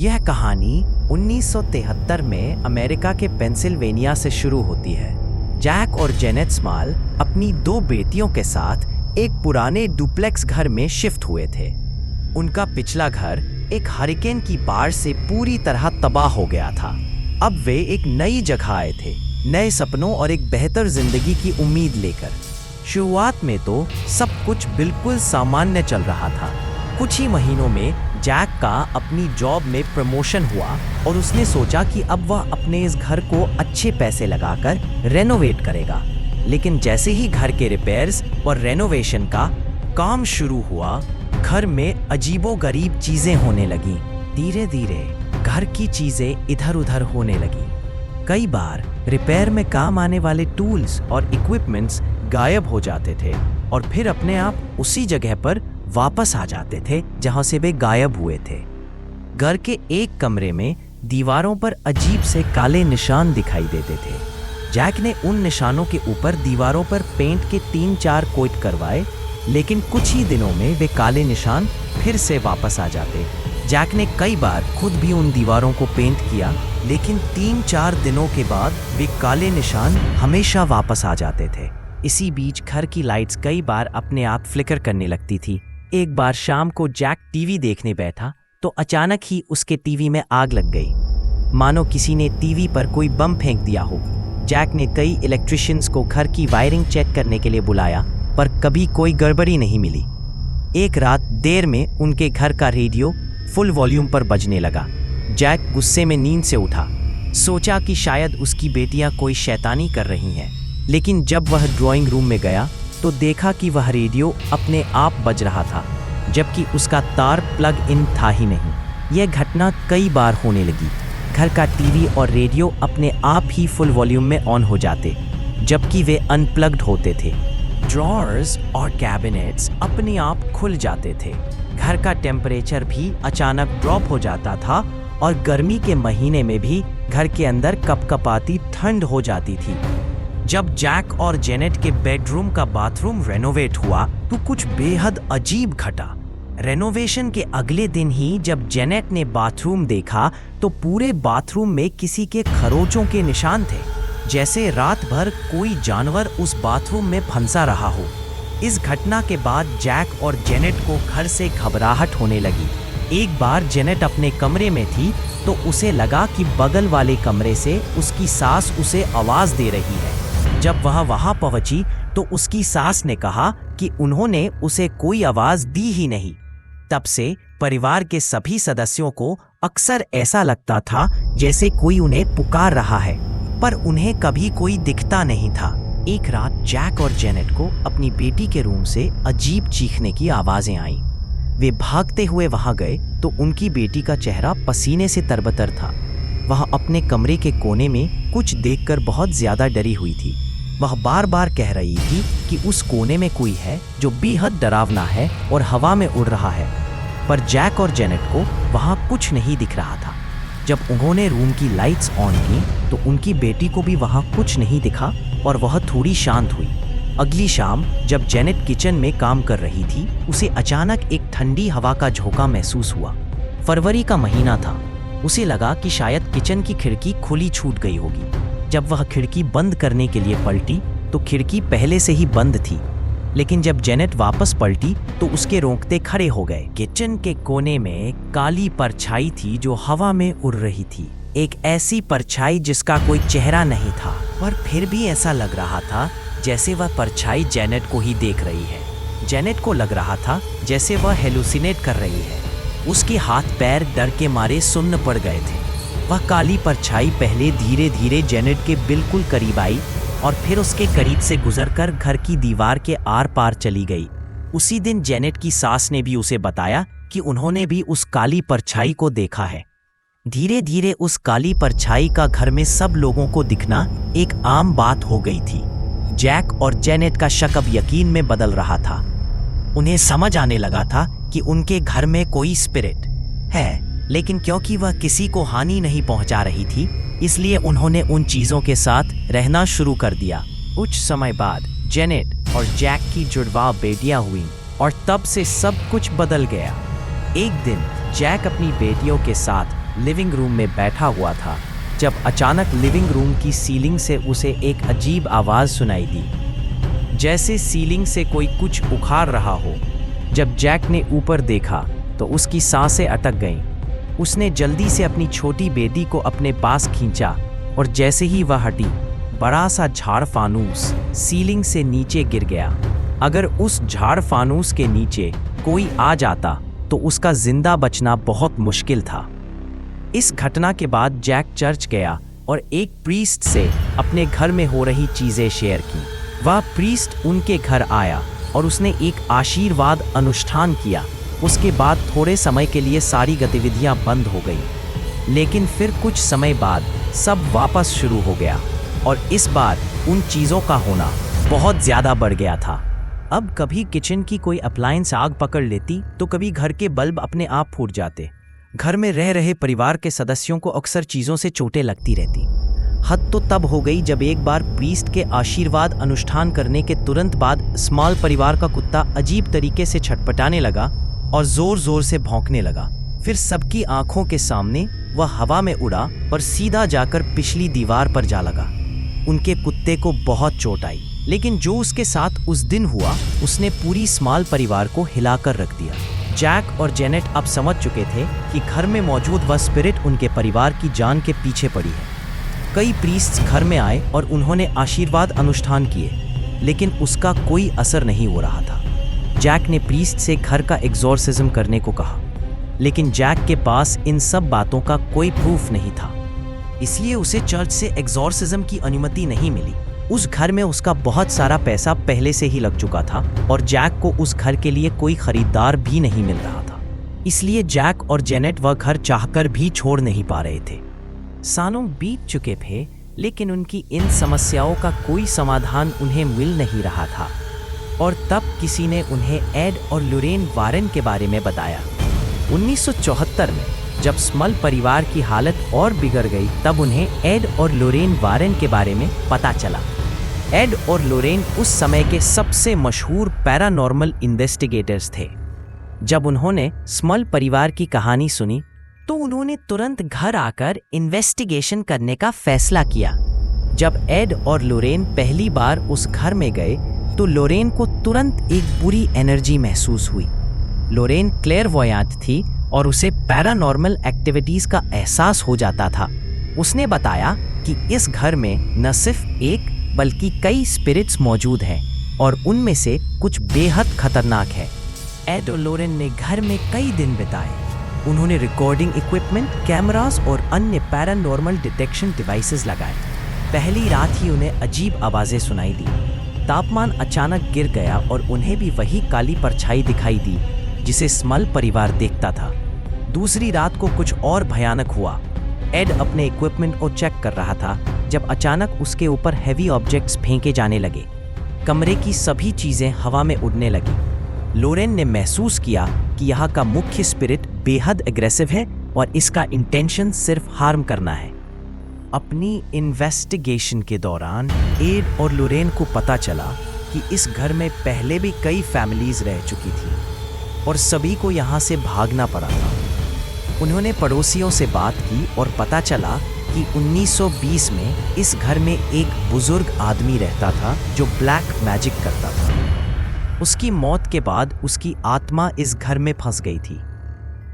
यह कहानी 1973 में अमेरिका के पेंसिल्वेनिया से शुरू होती है। जैक और जेनेट स्मॉल अपनी 2 बेटियों के साथ एक पुराने डुप्लेक्स घर में शिफ्ट हुए थे। उनका पिछला घर एक हरिकेन की बाढ़ से पूरी तरह तबाह हो गया था। अब वे एक नई जगह आए थे, नए सपनों और एक बेहतर जिंदगी की उम्मीद लेकर। शुरुआत में तो सब कुछ बिल्कुल सामान्य चल रहा था। कुछ ही महीनों में जैक का अपनी जॉब में प्रमोशन हुआ और उसने सोचा कि अब वह अपने इस घर को अच्छे पैसे लगाकर रेनोवेट करेगा। लेकिन जैसे ही घर के रिपेयर्स और रेनोवेशन का काम शुरू हुआ, घर में अजीबोगरीब चीजें होने लगीं। धीरे धीरे घर की चीजें इधर उधर होने लगीं। कई बार रिपेयर में काम आने वाले टूल्स और इक्विपमेंट्स गायब हो जाते थे और फिर अपने आप उसी जगह पर वापस आ जाते थे जहां से वे गायब हुए थे। घर के एक कमरे में दीवारों पर अजीब से काले निशान दिखाई देते थे। जैक ने उन निशानों के ऊपर दीवारों पर पेंट के 3-4 कोट करवाए, लेकिन कुछ ही दिनों में वे काले निशान फिर से वापस आ जाते। जैक ने कई बार खुद भी उन दीवारों को पेंट किया, लेकिन 3-4 दिनों के बाद वे काले निशान हमेशा वापस आ जाते थे। इसी बीच घर की लाइट्स कई बार अपने आप फ्लिकर करने लगती थी। एक बार शाम को जैक टीवी देखने बैठा तो अचानक ही उसके टीवी में आग लग गई, मानो किसी ने टीवी पर कोई बम फेंक दिया हो। जैक ने कई इलेक्ट्रिशियंस को घर की वायरिंग चेक करने के लिए बुलाया, पर कभी कोई गड़बड़ी नहीं मिली। एक रात देर में उनके घर का रेडियो फुल वॉल्यूम पर बजने लगा। जैक गुस्से में नींद से उठा, सोचा कि शायद उसकी बेटियां कोई शैतानी कर रही हैं। लेकिन जब वह ड्राइंग रूम में गया तो देखा कि वह रेडियो अपने आप बज रहा था, जबकि उसका तार प्लग इन था ही नहीं। यह घटना कई बार होने लगी। घर का टीवी और रेडियो अपने आप ही फुल वॉल्यूम में ऑन हो जाते, जबकि वे अनप्लग्ड होते थे। ड्रॉअर्स और कैबिनेट्स अपने आप खुल जाते थे। घर का टेम्परेचर भी अचानक ड्रॉप हो जाता था और गर्मी के महीने में भी घर के अंदर कपकपाती ठंड हो जाती थी। जब जैक और जेनेट के बेडरूम का बाथरूम रेनोवेट हुआ तो कुछ बेहद अजीब घटा। रेनोवेशन के अगले दिन ही जब जेनेट ने बाथरूम देखा तो पूरे बाथरूम में किसी के खरोचों के निशान थे, जैसे रात भर कोई जानवर उस बाथरूम में फंसा रहा हो। इस घटना के बाद जैक और जेनेट को घर से घबराहट होने लगी। एक बार जेनेट अपने कमरे में थी तो उसे लगा कि बगल वाले कमरे से उसकी सास उसे आवाज दे रही है। जब वह वहां पहुंची तो उसकी सास ने कहा कि उन्होंने उसे कोई आवाज दी ही नहीं। तब से परिवार के सभी सदस्यों को अक्सर ऐसा लगता था जैसे कोई उन्हें पुकार रहा है, पर उन्हें कभी कोई दिखता नहीं था। एक रात जैक और जेनेट को अपनी बेटी के रूम से अजीब चीखने की आवाजें आईं। वे भागते हुए वहां गए तो उनकी बेटी का चेहरा पसीने से तरबतर था। वह अपने कमरे के कोने में कुछ देखकर बहुत ज्यादा डरी हुई थी। वह बार बार कह रही थी कि उस कोने में कोई है जो बेहद डरावना है और हवा में उड़ रहा है, पर जैक और जेनेट को वहां कुछ नहीं दिख रहा था। जब उन्होंने रूम की लाइट्स ऑन की तो उनकी बेटी को भी वहां कुछ नहीं दिखा और वह थोड़ी शांत हुई। अगली शाम जब जेनेट किचन में काम कर रही थी, उसे अचानक एक ठंडी हवा का झोंका महसूस हुआ। फरवरी का महीना था। उसे लगा कि शायद किचन की खिड़की खुली छूट गई होगी। जब वह खिड़की बंद करने के लिए पलटी तो खिड़की पहले से ही बंद थी, लेकिन जब जेनेट वापस पलटी तो उसके रोंगटे खड़े हो गए। किचन के कोने में काली परछाई थी जो हवा में उड़ रही थी। एक ऐसी परछाई जिसका कोई चेहरा नहीं था, पर फिर भी ऐसा लग रहा था जैसे वह परछाई जेनेट को ही देख रही है। जेनेट को लग रहा था जैसे वह हेलुसिनेट कर रही है। उसके हाथ पैर डर के मारे सुन्न पड़ गए थे। वह काली परछाई पहले धीरे धीरे जेनेट के बिल्कुल करीब आई और फिर उसके करीब से गुजरकर घर की दीवार के आर पार चली गई। उसी दिन जेनेट की सास ने भी उसे बताया कि उन्होंने भी उस काली परछाई को देखा है। धीरे धीरे उस काली परछाई का घर में सब लोगों को दिखना एक आम बात हो गई थी। जैक और जेनेट का शक अब यकीन में बदल रहा था। उन्हें समझ आने लगा था कि उनके घर में कोई स्पिरिट है, लेकिन क्योंकि वह किसी को हानि नहीं पहुंचा रही थी, इसलिए उन्होंने उन चीजों के साथ रहना शुरू कर दिया। कुछ समय बाद जेनेट और जैक की जुड़वा बेटियां हुईं और तब से सब कुछ बदल गया। एक दिन जैक अपनी बेटियों के साथ लिविंग रूम में बैठा हुआ था जब अचानक लिविंग रूम की सीलिंग से उसे एक अजीब आवाज़ सुनाई दी, जैसे सीलिंग से कोई कुछ उखाड़ रहा हो। जब जैक ने ऊपर देखा तो उसकी सांसें अटक गईं। उसने जल्दी से अपनी छोटी बेटी को अपने पास खींचा और जैसे ही वह हटी, बड़ा सा झाड़ फानूस सीलिंग से नीचे गिर गया। अगर उस झाड़ फानूस के नीचे कोई आ जाता तो उसका जिंदा बचना बहुत मुश्किल था। इस घटना के बाद जैक चर्च गया और एक प्रीस्ट से अपने घर में हो रही चीजें शेयर की। वह प्रीस्ट उनके घर आया और उसने एक आशीर्वाद अनुष्ठान किया। उसके बाद थोड़े समय के लिए सारी गतिविधियां बंद हो गई, लेकिन फिर कुछ समय बाद सब वापस शुरू हो गया और इस बार उन चीज़ों का होना बहुत ज़्यादा बढ़ गया था। अब कभी किचन की कोई अप्लायंस आग पकड़ लेती तो कभी घर के बल्ब अपने आप फूट जाते। घर में रह रहे परिवार के सदस्यों को अक्सर चीज़ों से चोटें लगती रहती। हद तो तब हो गई जब एक बार प्रीस्ट के आशीर्वाद अनुष्ठान करने के तुरंत बाद स्मॉल परिवार का कुत्ता अजीब तरीके से छटपटाने लगा और जोर जोर से भौंकने लगा। फिर सबकी आंखों के सामने वह हवा में उड़ा और सीधा जाकर पिछली दीवार पर जा लगा। उनके कुत्ते को बहुत चोट आई, लेकिन जो उसके साथ उस दिन हुआ उसने पूरी स्मॉल परिवार को हिलाकर रख दिया। जैक और जेनेट अब समझ चुके थे कि घर में मौजूद वह स्पिरिट उनके परिवार की जान के पीछे पड़ी है। कई प्रीस्ट्स घर में आए और उन्होंने आशीर्वाद अनुष्ठान किए, लेकिन उसका कोई असर नहीं हो रहा था। जैक ने प्रीस्ट से घर का एग्जॉर्सिज्म करने को कहा, लेकिन जैक के पास इन सब बातों का कोई प्रूफ नहीं था, इसलिए उसे चर्च से एग्जॉर्सिज्म की अनुमति नहीं मिली। उस घर में उसका बहुत सारा पैसा पहले से ही लग चुका था और जैक को उस घर के लिए कोई खरीदार भी नहीं मिल रहा था, इसलिए जैक और जेनेट वह घर चाहकर भी छोड़ नहीं पा रहे थे। सालों बीत चुके थे, लेकिन उनकी इन समस्याओं का कोई समाधान उन्हें मिल नहीं रहा था और तब किसी ने उन्हें एड और लॉरेन वारेन के बारे में बताया। 1974 में जब स्मॉल परिवार की हालत और बिगड़ गई, तब उन्हें एड और लॉरेन वारेन के बारे में पता चला। एड और लॉरेन उस समय के सबसे मशहूर पैरानॉर्मल इन्वेस्टिगेटर्स थे। जब उन्होंने स्मॉल परिवार की कहानी सुनी तो उन्होंने तुरंत घर आकर इन्वेस्टिगेशन करने का फैसला किया। जब एड और लॉरेन पहली बार उस घर में गए तो लॉरेन को तुरंत एक बुरी एनर्जी महसूस हुई। लॉरेन क्लेयरवॉयंट थी और उसे पैरानॉर्मल एक्टिविटीज का एहसास हो जाता था। उसने बताया कि इस घर में न सिर्फ एक बल्कि कई स्पिरिट्स मौजूद हैं और उनमें से कुछ बेहद खतरनाक है। एड और लॉरेन ने घर में कई दिन बिताए। उन्होंने रिकॉर्डिंग इक्विपमेंट, कैमरास और अन्य पैरानॉर्मल डिटेक्शन डिवाइसेस लगाए। पहली रात ही उन्हें अजीब आवाज़ें सुनाई दी। तापमान अचानक गिर गया और उन्हें भी वही काली परछाई दिखाई दी जिसे स्मॉल परिवार देखता था। दूसरी रात को कुछ और भयानक हुआ। एड अपने इक्विपमेंट को चेक कर रहा था जब अचानक उसके ऊपर हैवी ऑब्जेक्ट्स फेंके जाने लगे। कमरे की सभी चीजें हवा में उड़ने लगी। लॉरेन ने महसूस किया कि यहाँ का मुख्य स्पिरिट बेहद एग्रेसिव है और इसका इंटेंशन सिर्फ हार्म करना है। अपनी इन्वेस्टिगेशन के दौरान एड और लॉरेन को पता चला कि इस घर में पहले भी कई फैमिलीज रह चुकी थी और सभी को यहाँ से भागना पड़ा था। उन्होंने पड़ोसियों से बात की और पता चला कि 1920 में इस घर में एक बुजुर्ग आदमी रहता था जो ब्लैक मैजिक करता था। उसकी मौत के बाद उसकी आत्मा इस घर में फंस गई थी।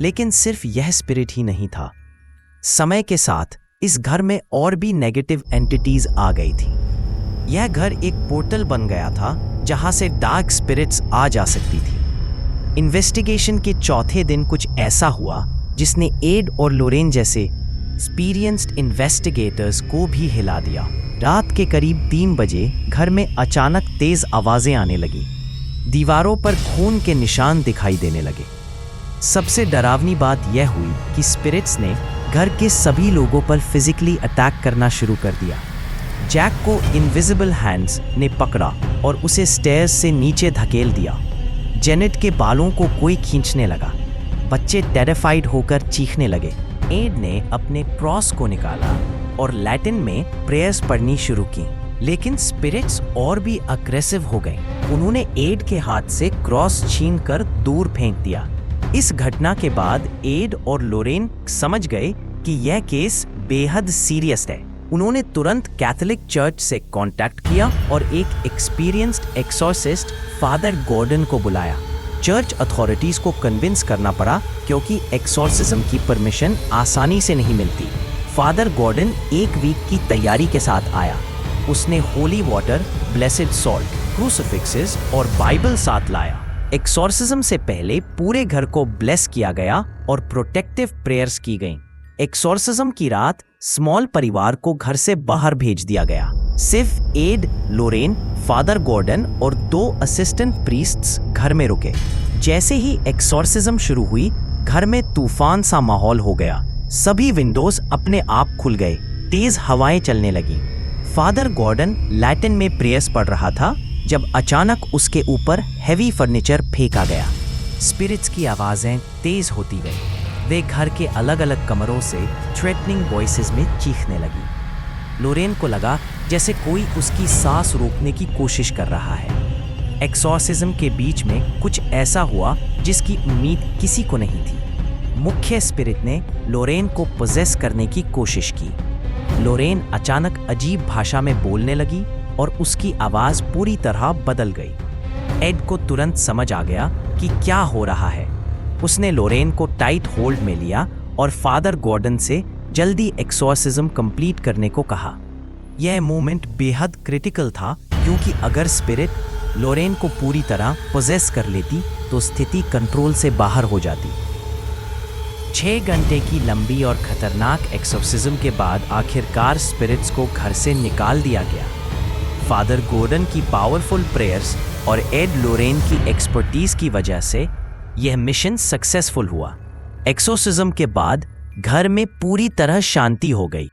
लेकिन सिर्फ यह स्पिरिट ही नहीं था। समय के साथ इस घर में और भी नेगेटिव एंटिटीज आ गई थी। यह घर एक पोर्टल बन गया था जहां से डार्क स्पिरिट्स आ जा सकती थी। इन्वेस्टिगेशन के चौथे दिन कुछ ऐसा हुआ जिसने एड और लॉरेन जैसे एक्सपीरियंस्ड इन्वेस्टिगेटर्स को भी हिला दिया। रात के करीब 3 बजे घर में अचानक तेज आवाजें आने लगी। दीवारों पर खून के निशान दिखाई देने लगे। सबसे डरावनी बात यह हुई कि स्पिरिट्स ने घर के सभी लोगों पर फिजिकली अटैक करना शुरू कर दिया। जैक को इनविजिबल हैंड्स ने पकड़ा और उसे स्टेयर्स से नीचे धकेल दिया। जेनेट के बालों को कोई खींचने लगा। बच्चे टेरिफाइड होकर चीखने लगे। एड ने अपने क्रॉस को निकाला और लैटिन में प्रेयर्स पढ़नी शुरू की, लेकिन स्पिरिट्स और भी अग्रेसिव हो गए। उन्होंने एड के हाथ से क्रॉस छीनकर दूर फेंक दिया। इस घटना के बाद एड और लॉरेन समझ गए कि यह केस बेहद सीरियस है। उन्होंने तुरंत कैथोलिक चर्च से कांटेक्ट किया और एक एक्सपीरियंस्ड एक्सॉर्सिस्ट फादर गॉर्डन को बुलाया। चर्च अथॉरिटीज को कन्विंस करना पड़ा क्योंकि एक्सॉर्सिज्म की परमिशन आसानी से नहीं मिलती। फादर गॉर्डन 1 वीक की तैयारी के साथ आया। उसने होली वाटर, ब्लेसेड सॉल्ट, क्रूसिफिक्सेस और बाइबल साथ लाया। एक्सॉर्सिज्म से पहले पूरे घर को ब्लेस किया गया और प्रोटेक्टिव प्रेयर्स की गईं। एक्सॉर्सिज्म की रात स्मॉल परिवार को घर से बाहर भेज दिया गया। सिर्फ एड, लोरेन, फादर गॉर्डन और 2 असिस्टेंट प्रीस्ट्स घर में रुके। जैसे ही एक्सॉर्सिज्म शुरू हुई, घर में तूफान सा माहौल हो गया। सभी विंडोज अपने आप खुल गए, तेज हवाएं चलने लगी। फादर गॉर्डन लैटिन में प्रेयर्स पढ़ रहा था जब अचानक उसके ऊपर हेवी फर्नीचर फेंका गया। स्पिरिट्स की आवाजें तेज होती गई। वे घर के अलग अलग कमरों से थ्रेटनिंग वॉइसेस में चीखने लगी। लोरेन को लगा जैसे कोई उसकी सांस रोकने की कोशिश कर रहा है। एक्सॉर्सिज्म के बीच में कुछ ऐसा हुआ जिसकी उम्मीद किसी को नहीं थी। मुख्य स्पिरिट ने लोरेन को पोजेस करने की कोशिश की। लोरेन अचानक अजीब भाषा में बोलने लगी और उसकी आवाज पूरी तरह बदल गई। एड को तुरंत समझ आ गया कि क्या हो रहा है। उसने लोरेन को टाइट होल्ड में लिया और फादर गॉर्डन से जल्दी एक्सॉर्सिज्म कंप्लीट करने को कहा। यह मोमेंट बेहद क्रिटिकल था क्योंकि अगर स्पिरिट लोरेन को पूरी तरह पोजेस कर लेती तो स्थिति कंट्रोल से बाहर हो जाती। 6 घंटे की लंबी और खतरनाक एक्सॉर्सिज्म के बाद आखिरकार स्पिरिट्स को घर से निकाल दिया गया। फादर गॉर्डन की पावरफुल प्रेयर्स और एड लोरेन की एक्सपर्टीज की वजह से यह मिशन सक्सेसफुल हुआ। एक्सॉर्सिज्म के बाद घर में पूरी तरह शांति हो गई।